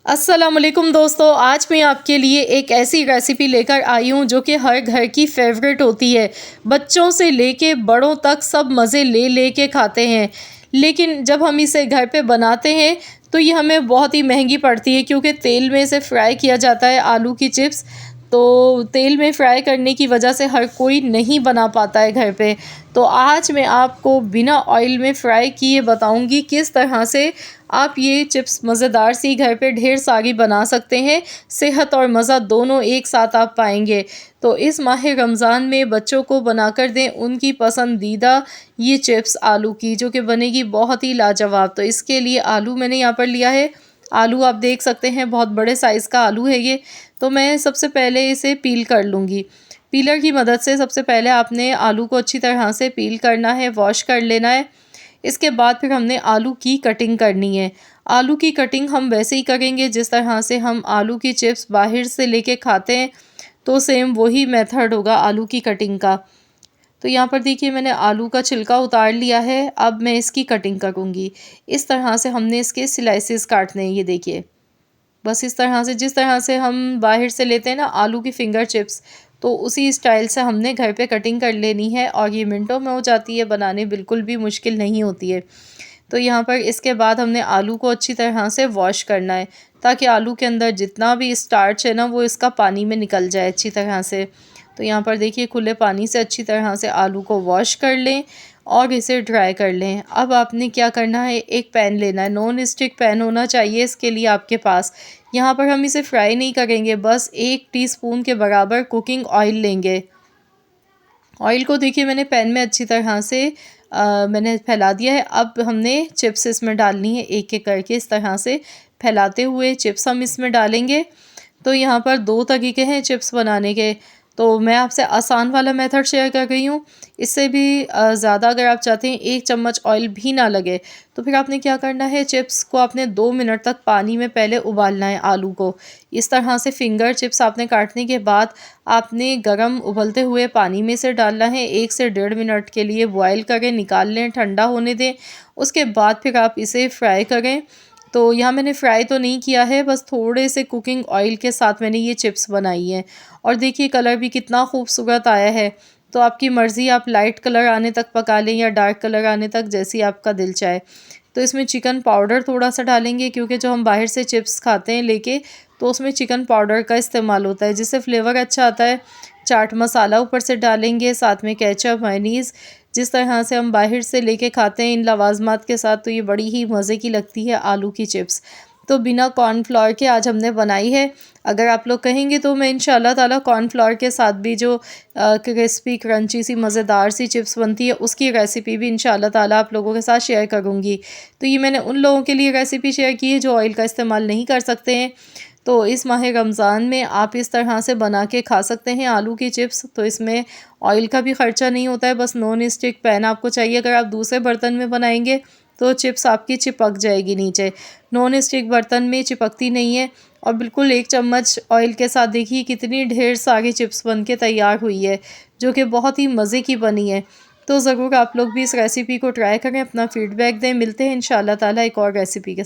अस्सलामुअलैकुम दोस्तों, आज मैं आपके लिए एक ऐसी रेसिपी लेकर आई हूँ जो कि हर घर की फेवरेट होती है। बच्चों से लेके बड़ों तक सब मज़े ले ले के खाते हैं। लेकिन जब हम इसे घर पे बनाते हैं तो ये हमें बहुत ही महंगी पड़ती है, क्योंकि तेल में इसे फ्राई किया जाता है आलू की चिप्स। तो तेल में फ्राई करने की वजह से हर कोई नहीं बना पाता है घर पे। तो आज मैं आपको बिना ऑयल में फ्राई किए बताऊंगी किस तरह से आप ये चिप्स मज़ेदार सी घर पे ढेर सारी बना सकते हैं। सेहत और मज़ा दोनों एक साथ आप पाएंगे। तो इस माह रमज़ान में बच्चों को बनाकर दें उनकी पसंदीदा ये चिप्स आलू की, जो कि बनेगी बहुत ही लाजवाब। तो इसके लिए आलू मैंने यहाँ पर लिया है। आलू आप देख सकते हैं बहुत बड़े साइज़ का आलू है ये। तो मैं सबसे पहले इसे पील कर लूँगी। पीलर की मदद से सबसे पहले आपने आलू को अच्छी तरह से पील करना है, वॉश कर लेना है। इसके बाद फिर हमने आलू की कटिंग करनी है। आलू की कटिंग हम वैसे ही करेंगे जिस तरह से हम आलू की चिप्स बाहर से लेके खाते हैं, तो सेम वही मेथड होगा आलू की कटिंग का। तो यहाँ पर देखिए मैंने आलू का छिलका उतार लिया है। अब मैं इसकी कटिंग करूँगी। इस तरह से हमने इसके स्लाइसेस काटने हैं, ये देखिए। बस इस तरह से, जिस तरह से हम बाहर से लेते हैं ना आलू की फिंगर चिप्स, तो उसी स्टाइल से हमने घर पे कटिंग कर लेनी है और ये मिनटों में हो जाती है बनाने, बिल्कुल भी मुश्किल नहीं होती है। तो यहाँ पर इसके बाद हमने आलू को अच्छी तरह से वॉश करना है, ताकि आलू के अंदर जितना भी स्टार्च है ना वो इसका पानी में निकल जाए अच्छी तरह से। तो यहाँ पर देखिए खुले पानी से अच्छी तरह से आलू को वॉश कर लें और इसे ड्राई कर लें। अब आपने क्या करना है, एक पैन लेना है। नॉन स्टिक पैन होना चाहिए इसके लिए आपके पास। यहाँ पर हम इसे फ्राई नहीं करेंगे, बस 1 टीस्पून के बराबर कुकिंग ऑयल लेंगे। ऑयल को देखिए मैंने पैन में अच्छी तरह से मैंने फैला दिया है। अब हमने चिप्स इसमें डालनी है, एक एक करके इस तरह से फैलाते हुए चिप्स हम इसमें डालेंगे। तो यहाँ पर 2 तरीके हैं चिप्स बनाने के। तो मैं आपसे आसान वाला मेथड शेयर कर रही हूँ। इससे भी ज़्यादा अगर आप चाहते हैं 1 चम्मच ऑयल भी ना लगे, तो फिर आपने क्या करना है, चिप्स को आपने 2 मिनट तक पानी में पहले उबालना है आलू को। इस तरह से फिंगर चिप्स आपने काटने के बाद आपने गरम उबलते हुए पानी में से डालना है। 1 से 1.5 मिनट के लिए बॉयल करें, निकाल लें, ठंडा होने दें। उसके बाद फिर आप इसे फ्राई करें। तो यहाँ मैंने फ्राई तो नहीं किया है, बस थोड़े से कुकिंग ऑयल के साथ मैंने ये चिप्स बनाई हैं। और देखिए कलर भी कितना खूबसूरत आया है। तो आपकी मर्ज़ी, आप लाइट कलर आने तक पका लें या डार्क कलर आने तक, जैसी आपका दिल चाहे। तो इसमें चिकन पाउडर थोड़ा सा डालेंगे, क्योंकि जो हम बाहर से चिप्स खाते हैं लेके, तो उसमें चिकन पाउडर का इस्तेमाल होता है, जिससे फ्लेवर अच्छा आता है। चाट मसाला ऊपर से डालेंगे, साथ में केचप, मेयोनीज़। जिस तरह से हम बाहर से लेके खाते हैं इन लवाज़मात के साथ, तो ये बड़ी ही मज़े की लगती है आलू की चिप्स। तो बिना कॉर्नफ्लोर के आज हमने बनाई है। अगर आप लोग कहेंगे तो मैं इंशाल्लाह ताला कॉर्नफ्लोर के साथ भी जो क्रिस्पी क्रंची सी मज़ेदार सी चिप्स बनती है, उसकी रेसिपी भी इंशाल्लाह ताला आप लोगों के साथ शेयर करूँगी। तो ये मैंने उन लोगों के लिए रेसिपी शेयर की है जो ऑयल का इस्तेमाल नहीं कर सकते हैं। तो इस माह रमज़ान में आप इस तरह से बना के खा सकते हैं आलू की चिप्स। तो इसमें ऑयल का भी ख़र्चा नहीं होता है, बस नॉन स्टिक पैन आपको चाहिए। अगर आप दूसरे बर्तन में बनाएंगे तो चिप्स आपकी चिपक जाएगी नीचे। नॉन स्टिक बर्तन में चिपकती नहीं है। और बिल्कुल 1 चम्मच ऑयल के साथ देखिए कितनी ढेर सारी चिप्स बन के तैयार हुई है, जो कि बहुत ही मज़े की बनी है। तो ज़रूर आप लोग भी इस रेसिपी को ट्राई करें, अपना फ़ीडबैक दें। मिलते हैं इंशाल्लाह ताला एक और रेसिपी के